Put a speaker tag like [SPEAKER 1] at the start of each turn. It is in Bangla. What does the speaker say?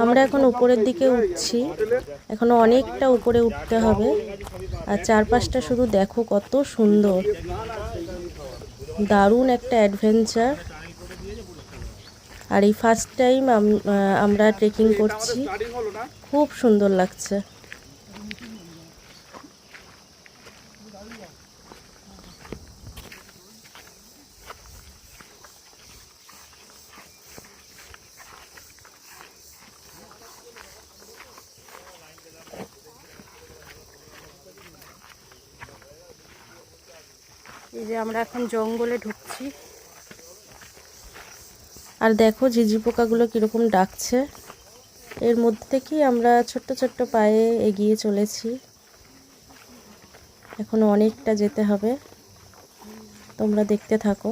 [SPEAKER 1] আমরা এখন উপরের দিকে উঠছি, এখনো অনেকটা উপরে উঠতে হবে। আর চারপাশটা শুধু দেখো কত সুন্দর, দারুণ একটা অ্যাডভেঞ্চার। আর এই ফার্স্ট টাইম আমরা ট্রেকিং করছি, খুব সুন্দর লাগছে। এই যে আমরা এখন জঙ্গলে ঢুকছি, আর দেখো ঝিঝি পোকাগুলো কিরকম ডাকছে। এর মধ্যে থেকেই আমরা ছোট্ট ছোট্ট পায়ে এগিয়ে চলেছি, এখনো অনেকটা যেতে হবে, তোমরা দেখতে থাকো।